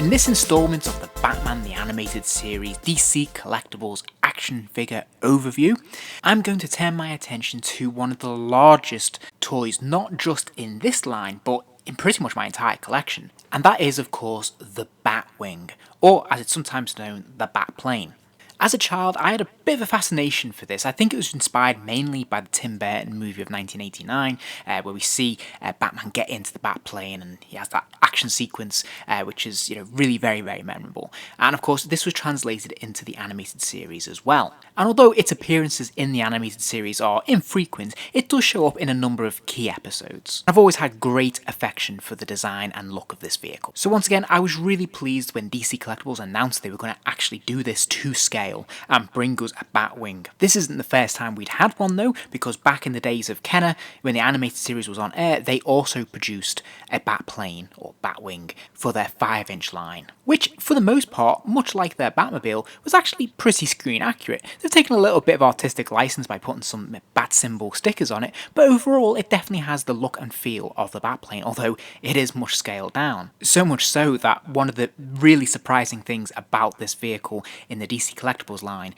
In this installment of the Batman the Animated Series DC Collectibles action figure overview, I'm going to turn my attention to one of the largest toys, not just in this line, but in pretty much my entire collection. And that is, of course, the Batwing, or as it's sometimes known, the Batplane. As a child, I had a bit of a fascination for this. I think it was inspired mainly by the Tim Burton movie of 1989, where we see Batman get into the Batplane and he has that action sequence, which is really very, very memorable. And of course, this was translated into the animated series as well. And although its appearances in the animated series are infrequent, it does show up in a number of key episodes. I've always had great affection for the design and look of this vehicle. So once again, I was really pleased when DC Collectibles announced they were going to actually do this to scale and bring us a Batwing. This isn't the first time we'd had one though, because back in the days of Kenner, when the animated series was on air, they also produced a Batplane or Batwing for their 5-inch line, which for the most part, much like their Batmobile, was actually pretty screen accurate. They've taken a little bit of artistic license by putting some bat symbol stickers on it, but overall it definitely has the look and feel of the Batplane, although it is much scaled down. So much so that one of the really surprising things about this vehicle in the DC Collectibles line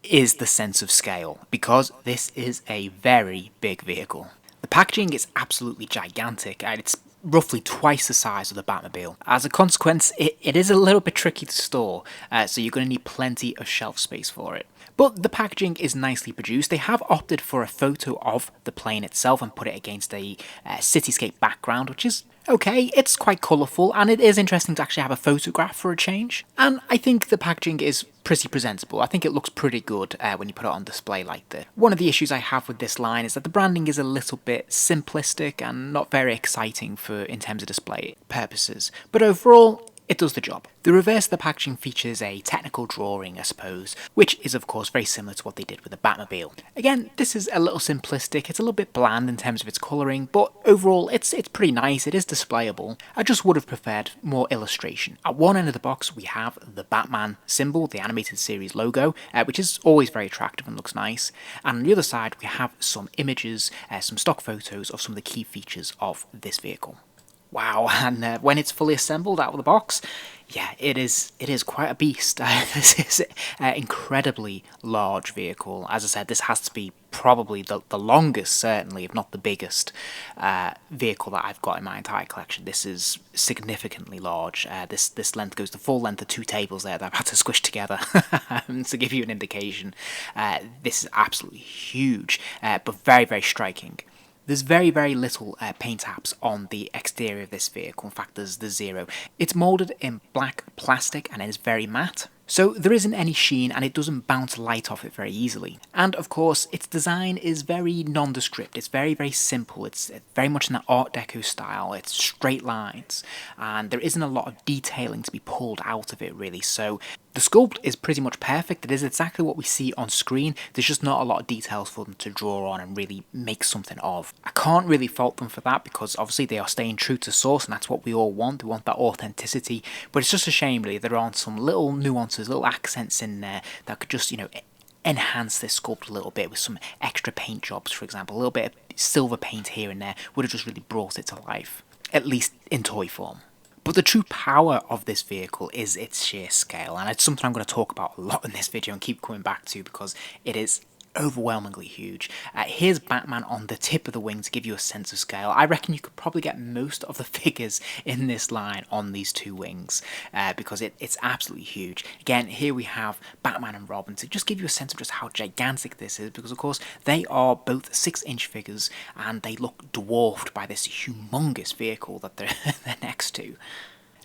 is the sense of scale, because this is a very big vehicle. The packaging is absolutely gigantic and it's roughly twice the size of the Batmobile. As a consequence, it is a little bit tricky to store, so you're going to need plenty of shelf space for it. But the packaging is nicely produced. They have opted for a photo of the plane itself and put it against a cityscape background, which is okay. It's quite colourful and it is interesting to actually have a photograph for a change. And I think the packaging is pretty presentable. I think it looks pretty good when you put it on display like this. One of the issues I have with this line is that the branding is a little bit simplistic and not very exciting in terms of display purposes. But overall, it does the job. The reverse of the packaging features a technical drawing, I suppose, which is of course very similar to what they did with the Batmobile. Again, this is a little simplistic, it's a little bit bland in terms of its colouring, but overall it's pretty nice, it is displayable. I just would have preferred more illustration. At one end of the box we have the Batman symbol, the animated series logo, which is always very attractive and looks nice. And on the other side we have some images, some stock photos of some of the key features of this vehicle. Wow, and when it's fully assembled out of the box, yeah, it is quite a beast. This is an incredibly large vehicle. As I said, this has to be probably the longest, certainly, if not the biggest vehicle that I've got in my entire collection. This is significantly large. This length goes the full length of 2 tables there that I've had to squish together to give you an indication. This is absolutely huge, but very, very striking. There's very, very little paint apps on the exterior of this vehicle. In fact, there's zero. It's moulded in black plastic and it is very matte. So there isn't any sheen and it doesn't bounce light off it very easily. And of course, its design is very nondescript. It's very, very simple. It's very much in that Art Deco style. It's straight lines and there isn't a lot of detailing to be pulled out of it really. So the sculpt is pretty much perfect. It is exactly what we see on screen. There's just not a lot of details for them to draw on and really make something of. I can't really fault them for that because obviously they are staying true to source and that's what we all want. We want that authenticity. But it's just a shame really there aren't some little nuances, little accents in there that could just, enhance this sculpt a little bit with some extra paint jobs, for example. A little bit of silver paint here and there would have just really brought it to life, at least in toy form. But the true power of this vehicle is its sheer scale, and it's something I'm going to talk about a lot in this video and keep coming back to because it is overwhelmingly huge. Here's Batman on the tip of the wing to give you a sense of scale. I reckon you could probably get most of the figures in this line on these 2 wings because it's absolutely huge. Again, here we have Batman and Robin to just give you a sense of just how gigantic this is because of course they are both 6-inch figures and they look dwarfed by this humongous vehicle that they're next to.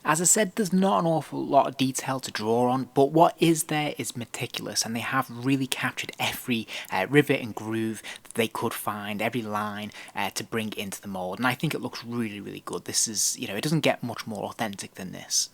As I said, there's not an awful lot of detail to draw on, but what is there is meticulous, and they have really captured every rivet and groove that they could find, every line to bring into the mould, and I think it looks really, really good. This is, it doesn't get much more authentic than this.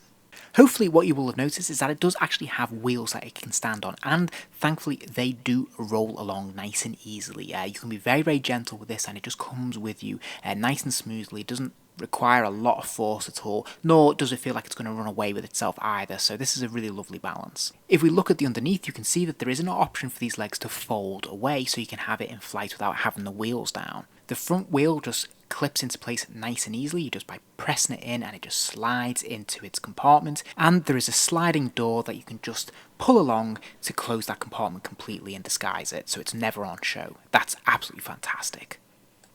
Hopefully what you will have noticed is that it does actually have wheels that it can stand on, and thankfully they do roll along nice and easily. You can be very, very gentle with this and it just comes with you nice and smoothly. It doesn't require a lot of force at all, nor does it feel like it's going to run away with itself either, so this is a really lovely balance. If we look at the underneath, you can see that there is an option for these legs to fold away so you can have it in flight without having the wheels down. The front wheel just clips into place nice and easily just by pressing it in, and it just slides into its compartment. And there is a sliding door that you can just pull along to close that compartment completely and disguise it, so it's never on show. That's absolutely fantastic.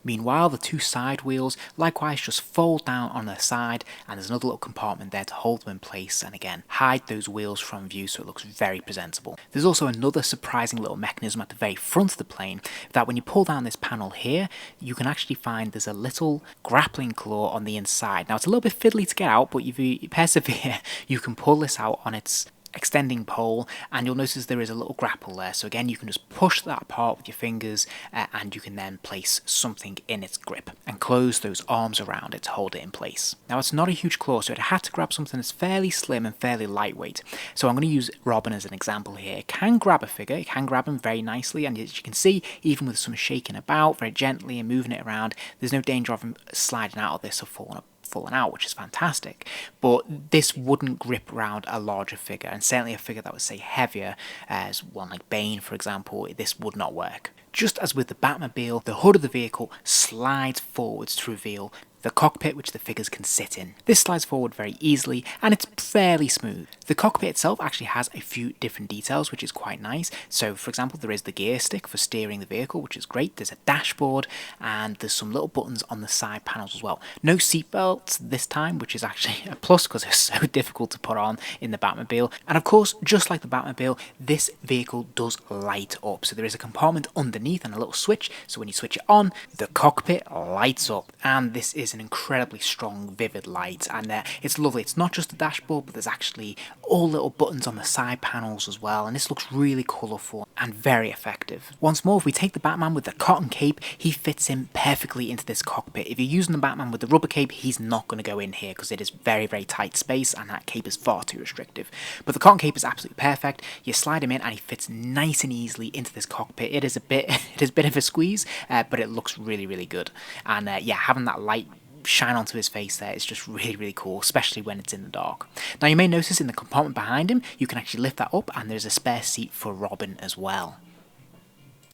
Meanwhile, the two side wheels likewise just fold down on their side, and there's another little compartment there to hold them in place and again hide those wheels from view so it looks very presentable. There's also another surprising little mechanism at the very front of the plane that when you pull down this panel here, you can actually find there's a little grappling claw on the inside. Now it's a little bit fiddly to get out, but if you persevere, you can pull this out on its extending pole, and you'll notice there is a little grapple there, so again you can just push that apart with your fingers and you can then place something in its grip and close those arms around it to hold it in place. Now it's not a huge claw, so it had to grab something that's fairly slim and fairly lightweight, so I'm going to use Robin as an example here. It can grab a figure, it can grab him very nicely, and as you can see, even with some shaking about very gently and moving it around, there's no danger of him sliding out of this or falling out, which is fantastic. But this wouldn't grip around a larger figure, and certainly a figure that was, say, heavier, as one like Bane for example, this would not work. Just as with the Batmobile, the hood of the vehicle slides forwards to reveal the cockpit which the figures can sit in. This slides forward very easily and it's fairly smooth. The cockpit itself actually has a few different details which is quite nice. So for example, there is the gear stick for steering the vehicle, which is great. There's a dashboard and there's some little buttons on the side panels as well. No seatbelts this time, which is actually a plus because it's so difficult to put on in the Batmobile. And of course, just like the Batmobile, this vehicle does light up. So there is a compartment underneath and a little switch, so when you switch it on, the cockpit lights up, and this is an incredibly strong, vivid light, and it's lovely. It's not just the dashboard, but there's actually all little buttons on the side panels as well, and this looks really colourful and very effective. Once more, if we take the Batman with the cotton cape, he fits in perfectly into this cockpit. If you're using the Batman with the rubber cape, he's not going to go in here because it is very, very tight space and that cape is far too restrictive. But the cotton cape is absolutely perfect. You slide him in and he fits nice and easily into this cockpit. It is a bit of a squeeze, but it looks really, really good. And yeah, having that light shine onto his face there is just really, really cool, especially when it's in the dark. Now you may notice in the compartment behind him, you can actually lift that up and there's a spare seat for Robin as well.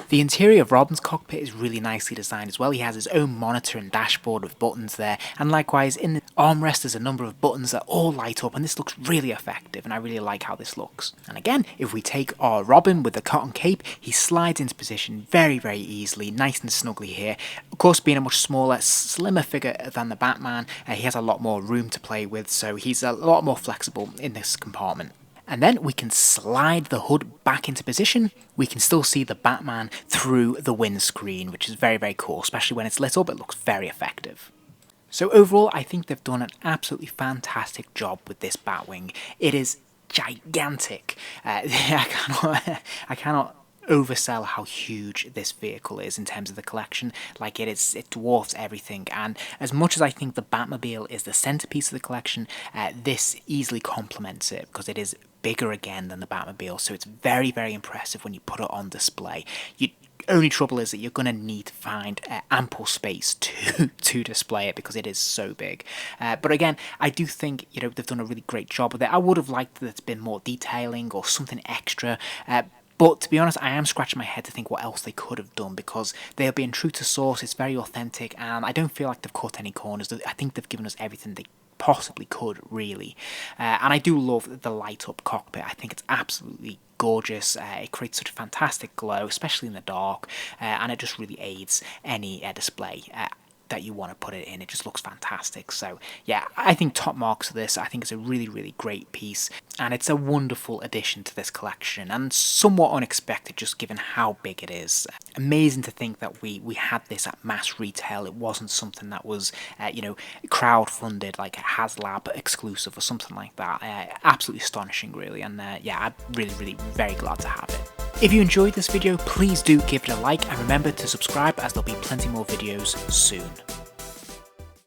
The interior of Robin's cockpit is really nicely designed as well. He has his own monitor and dashboard with buttons there, and likewise in the armrest there's a number of buttons that all light up, and this looks really effective, and I really like how this looks. And again, if we take our Robin with the cotton cape, he slides into position very, very easily, nice and snugly here. Of course, being a much smaller, slimmer figure than the Batman, he has a lot more room to play with, so he's a lot more flexible in this compartment. And then we can slide the hood back into position. We can still see the Batman through the windscreen, which is very, very cool, especially when it's lit up. It looks very effective. So overall, I think they've done an absolutely fantastic job with this Batwing. It is gigantic. I cannot oversell how huge this vehicle is in terms of the collection. Like it dwarfs everything, and as much as I think the Batmobile is the centerpiece of the collection, this easily complements it because it is bigger again than the Batmobile, so it's very, very impressive when you put it on display. Only trouble is that you're going to need to find ample space to display it because it is so big. But again, I do think they've done a really great job with it. I would have liked that it's been more detailing or something extra. But to be honest, I am scratching my head to think what else they could have done because they are being true to source. It's very authentic, and I don't feel like they've cut any corners. I think they've given us everything they possibly could, really. And I do love the light up cockpit. I think it's absolutely gorgeous. It creates such a fantastic glow, especially in the dark, and it just really aids any display that you want to put it in. It just looks fantastic. So yeah, I think top marks for this. I think it's a really, really great piece, and it's a wonderful addition to this collection and somewhat unexpected just given how big it is. Amazing to think that we had this at mass retail. It wasn't something that was crowdfunded like a HasLab exclusive or something like that. Absolutely astonishing, really, and yeah, I'm really, really very glad to have it. If you enjoyed this video, please do give it a like and remember to subscribe as there'll be plenty more videos soon.